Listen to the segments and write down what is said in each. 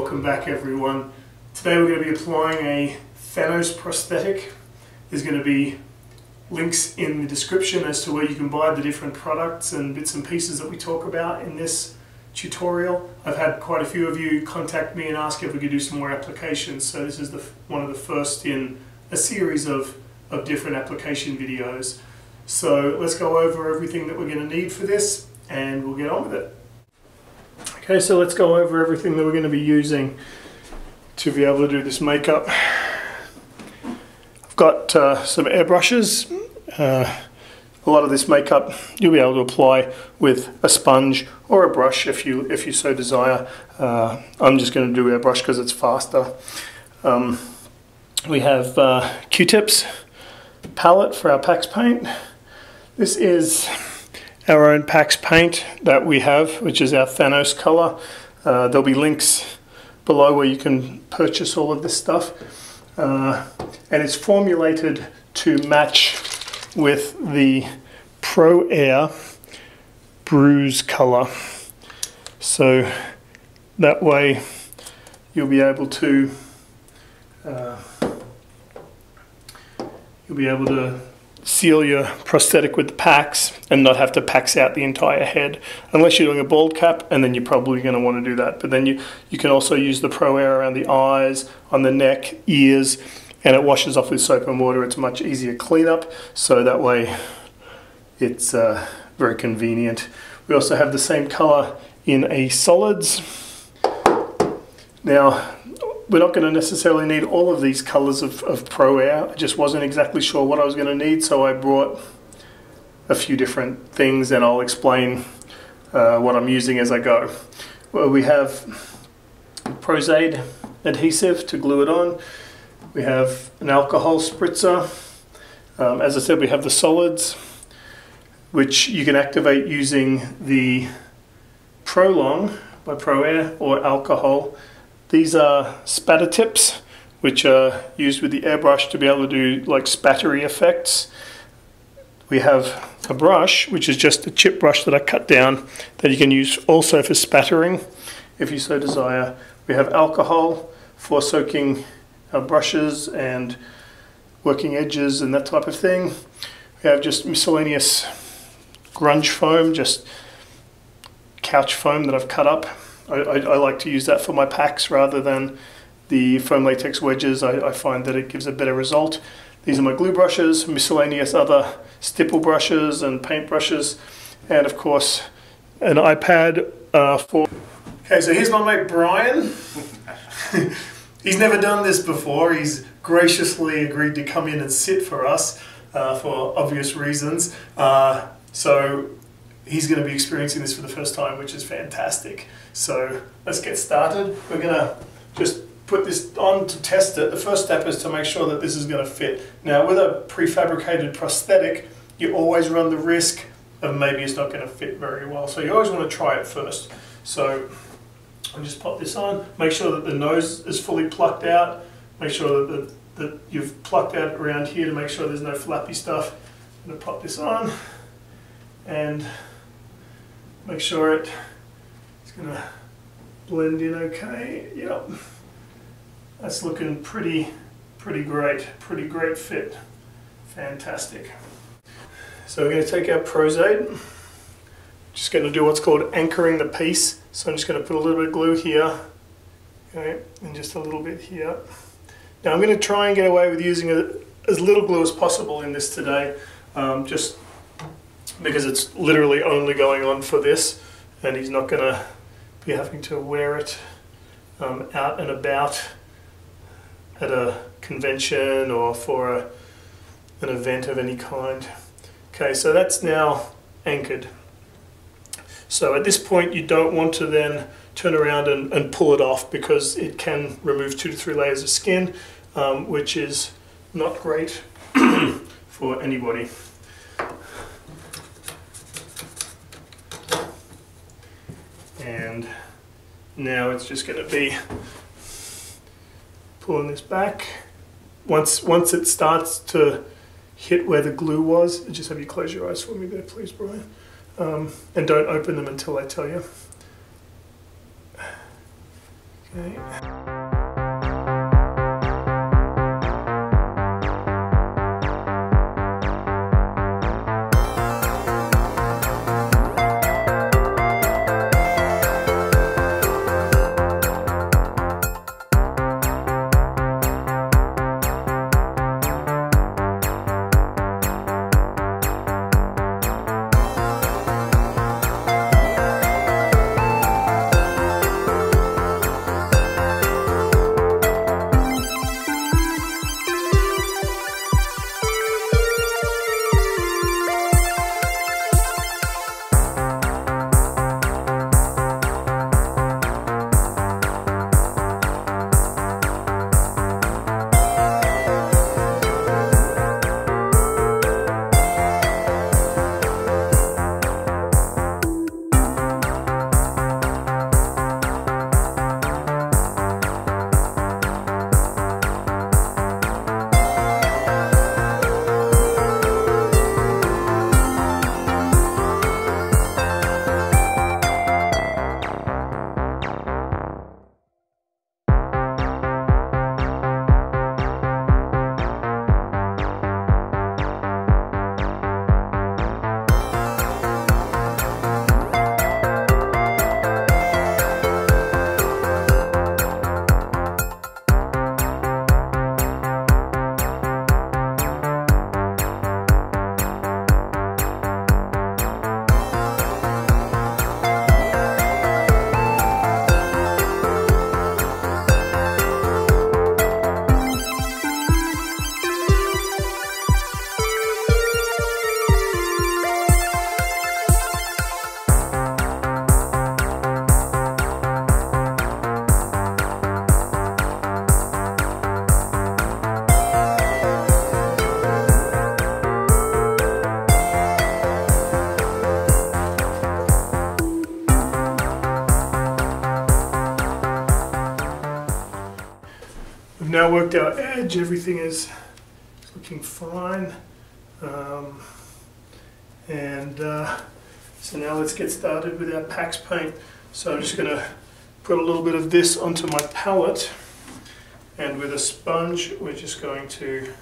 Welcome back everyone. Today we're going to be applying a Thanos prosthetic. There's going to be links in the description as to where you can buy the different products and bits and pieces that we talk about in this tutorial. I've had quite a few of you contact me and ask if we could do some more applications, so this is one of the first in a series of different application videos. So let's go over everything that we're going to need for this and we'll get on with it. Okay, so let's go over everything that we're going to be using to be able to do this makeup. I've got some airbrushes. A lot of this makeup you'll be able to apply with a sponge or a brush if you so desire. I'm just going to do airbrush because it's faster. We have Q-tips, palette for our PAX paint. This is our own PAX paint that we have, which is our Thanos color. There'll be links below where you can purchase all of this stuff. And it's formulated to match with the Pro Air bruise color. So that way you'll be able to seal your prosthetic with the PAX and not have to PAX out the entire head, unless you're doing a bald cap, and then you're probably going to want to do that. But then you can also use the Pro Air around the eyes, on the neck, ears, and it washes off with soap and water. It's a much easier cleanup, so that way it's very convenient. We also have the same color in a solids. Now, we're not going to necessarily need all of these colors of Pro Air. I just wasn't exactly sure what I was going to need, so I brought a few different things and I'll explain what I'm using as I go. Well, we have Prosthetic adhesive to glue it on. We have an alcohol spritzer. As I said, we have the solids, which you can activate using the Prolong by Pro Air or alcohol. These are spatter tips, which are used with the airbrush to be able to do like spattery effects. We have a brush, which is just a chip brush that I cut down that you can use also for spattering, if you so desire. We have alcohol for soaking our brushes and working edges and that type of thing. We have just miscellaneous grunge foam, just couch foam that I've cut up. I like to use that for my PAX rather than the foam latex wedges. I find that it gives a better result. These are my glue brushes, miscellaneous other stipple brushes and paint brushes, and of course an iPad for... Okay, so here's my mate Brian. He's never done this before. He's graciously agreed to come in and sit for us for obvious reasons. So he's going to be experiencing this for the first time, which is fantastic. So let's get started. We're going to just put this on to test it. The first step is to make sure that this is going to fit. Now, with a prefabricated prosthetic, you always run the risk of maybe it's not going to fit very well. So you always want to try it first. So I'll just pop this on. Make sure that the nose is fully plucked out. Make sure that you've plucked out around here to make sure there's no flappy stuff. I'm going to pop this on and make sure it's going to blend in okay. Yep, that's looking pretty great. Pretty great fit. Fantastic. So we're going to take our Prosthetic. Just going to do what's called anchoring the piece. So I'm just going to put a little bit of glue here, okay, and just a little bit here. Now I'm going to try and get away with using as little glue as possible in this today, just because it's literally only going on for this, and he's not going to be having to wear it out and about at a convention or for an event of any kind. Okay, so that's now anchored. So at this point you don't want to then turn around and pull it off, because it can remove 2 to 3 layers of skin, which is not great for anybody. And now it's just going to be pulling this back. Once it starts to hit where the glue was, just have you close your eyes for me there, please, Brian. And don't open them until I tell you. Okay. We've now worked our edge, everything is looking fine. So now let's get started with our PAX paint. So I'm just going to put a little bit of this onto my palette, and with a sponge we're just going to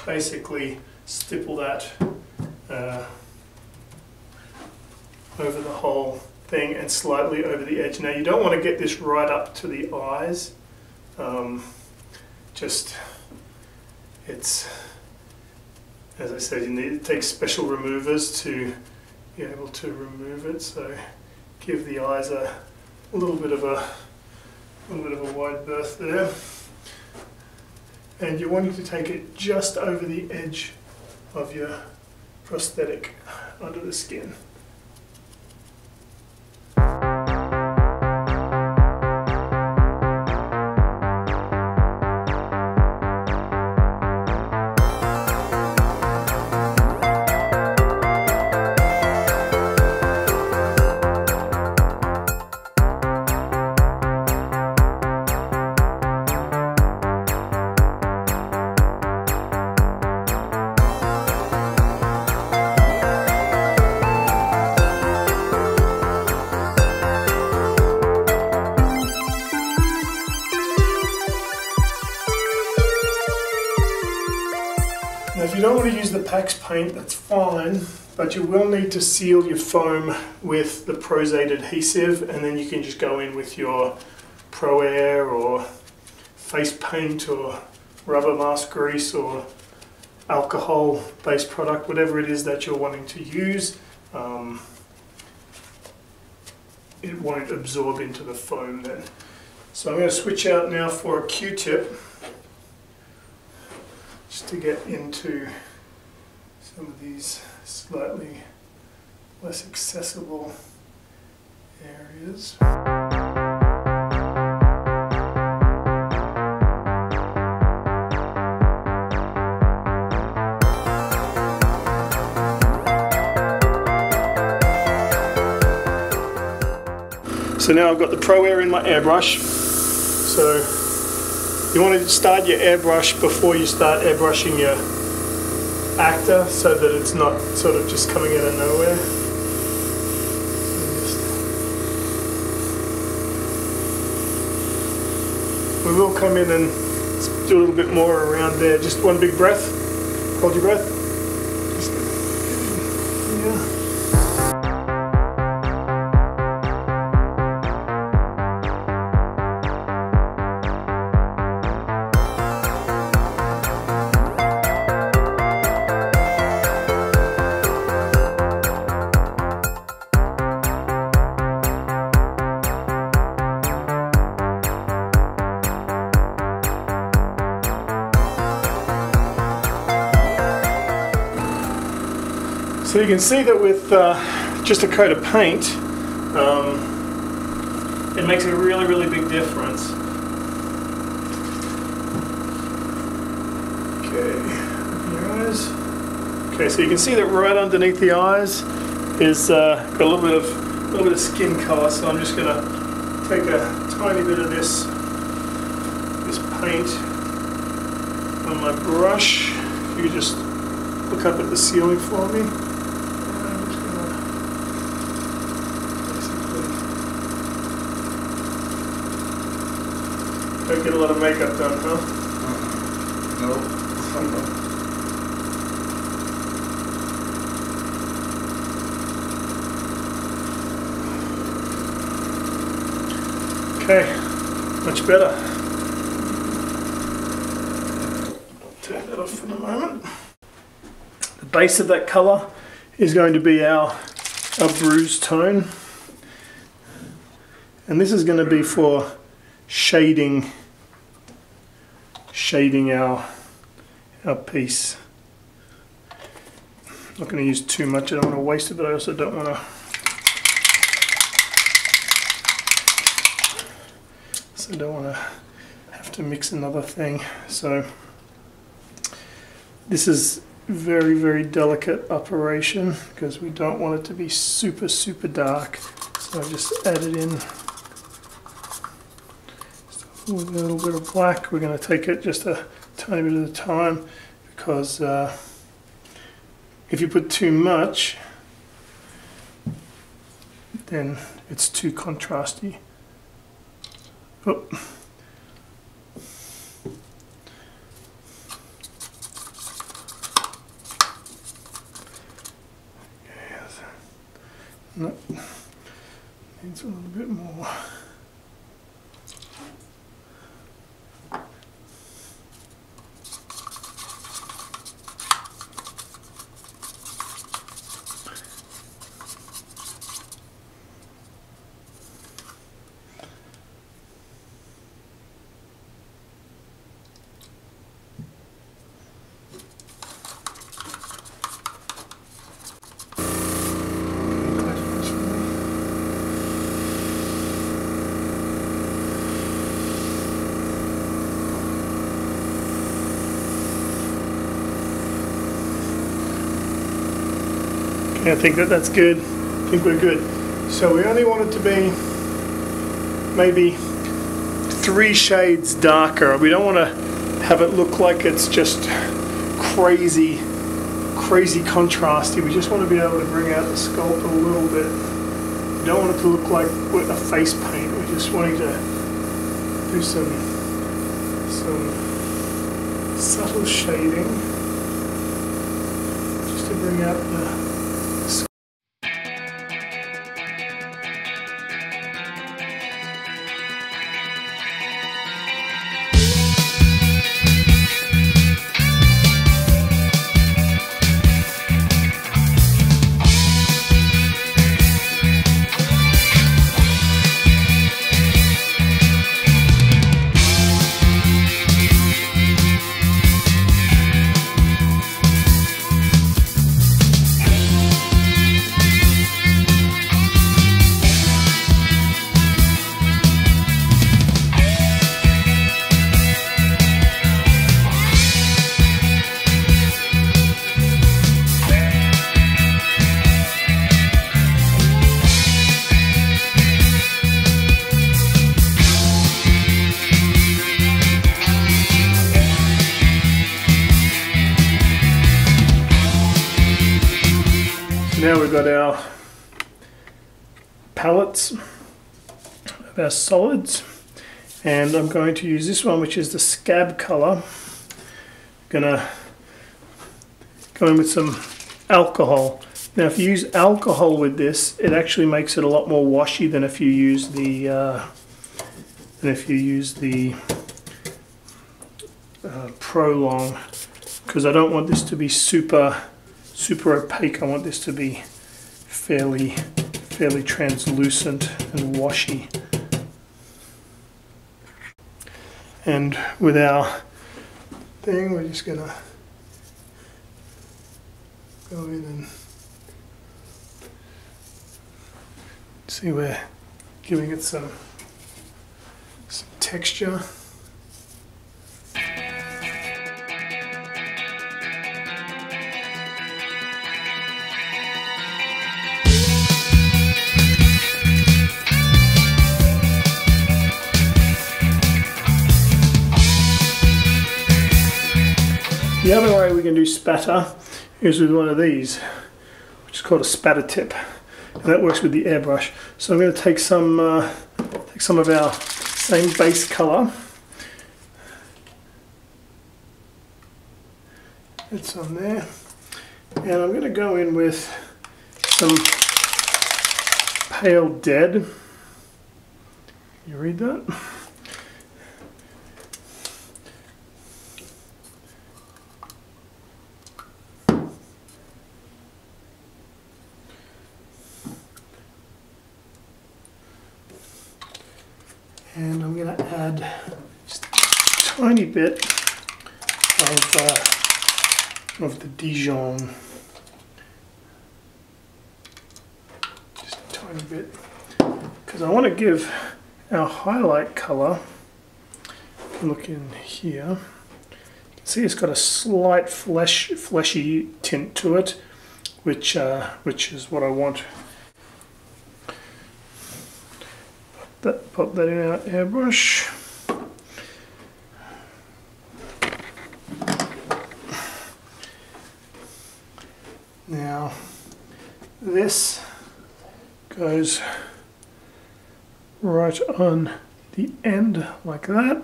basically stipple that over the whole thing and slightly over the edge. Now you don't want to get this right up to the eyes. It's, as I said, it takes special removers to be able to remove it, so give the eyes a little bit of a wide berth there. And you're wanting to take it just over the edge of your prosthetic under the skin. Now if you don't want to use the PAX paint, that's fine, but you will need to seal your foam with the Prosthetic adhesive, and then you can just go in with your Pro Air or face paint or rubber mask grease or alcohol based product, whatever it is that you're wanting to use. It won't absorb into the foam then. So I'm going to switch out now for a Q-tip, just to get into some of these slightly less accessible areas. So now I've got the Pro Air in my airbrush. So you want to start your airbrush before you start airbrushing your actor, so that it's not sort of just coming out of nowhere. We will come in and do a little bit more around there. Just one big breath. Hold your breath. Just get in here. So you can see that with just a coat of paint, it makes a really, really big difference. Okay, open your eyes. Okay, so you can see that right underneath the eyes is got a little bit of skin color. So I'm just gonna take a tiny bit of this paint on my brush. If you could just look up at the ceiling for me. Don't get a lot of makeup done, huh? No. Okay, much better. Turn that off for the moment. The base of that colour is going to be our bruise tone. And this is going to be for shading our piece. I'm not going to use too much. I don't want to waste it, but I also don't want to. So I don't want to have to mix another thing. So this is very, very delicate operation because we don't want it to be super, super dark. So I just added in with a little bit of black. We're going to take it just a tiny bit at a time because if you put too much, then it's too contrasty. Oh. No, needs a little bit more. I think that's good. I think we're good. So we only want it to be maybe 3 shades darker. We don't want to have it look like it's just crazy contrasty. We just want to be able to bring out the sculpt a little bit. We don't want it to look like with a face paint. We're just wanting to do some subtle shading just to bring out the now we've got our palettes of our solids, And I'm going to use this one, which is the Scab color. Gonna go in with some alcohol. Now if you use alcohol with this, it actually makes it a lot more washy than if you use the Prolong, because I don't want this to be super opaque. I want this to be fairly translucent and washy. And with our thing, we're just gonna go in and see, we're giving it some texture. The other way we can do spatter is with one of these, which is called a spatter tip, and that works with the airbrush. So I'm going to take some of our same base color. It's on there, and I'm going to go in with some Pale Dead. You read that? And I'm going to add just a tiny bit of the Dijon. Just a tiny bit. Because I want to give our highlight color, if you look in here, you can see it's got a slight fleshy tint to it, which is what I want. Pop that in our airbrush. Now this goes right on the end like that.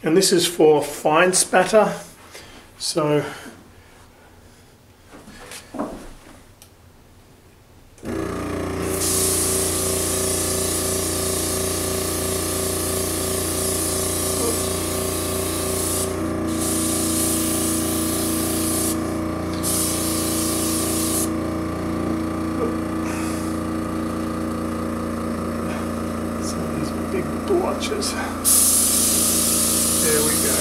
And this is for fine spatter. So blotches. There we go.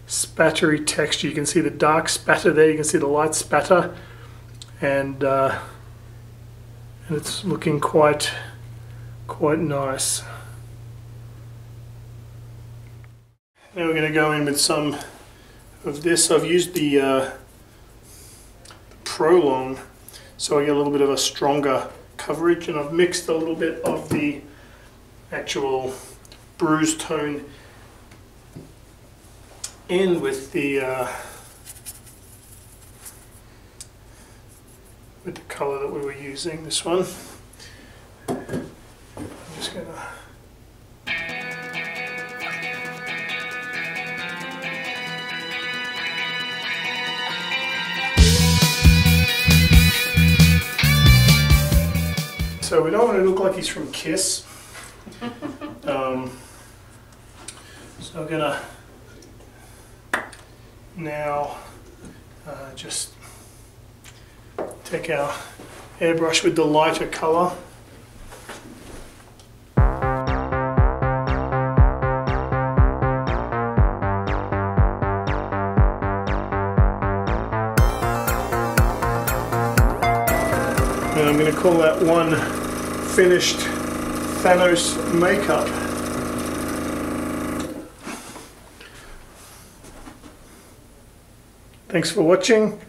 Spattery texture. You can see the dark spatter there, you can see the light spatter, and it's looking quite nice. Now we're going to go in with some of this. I've used the Prolong, so I get a little bit of a stronger coverage, and I've mixed a little bit of the actual bruise tone in with the color that we were using, this one. I'm just gonna so we don't want to look like he's from Kiss. So I'm gonna now just take our airbrush with the lighter colour. And I'm going to call that one finished Thanos makeup. Thanks for watching.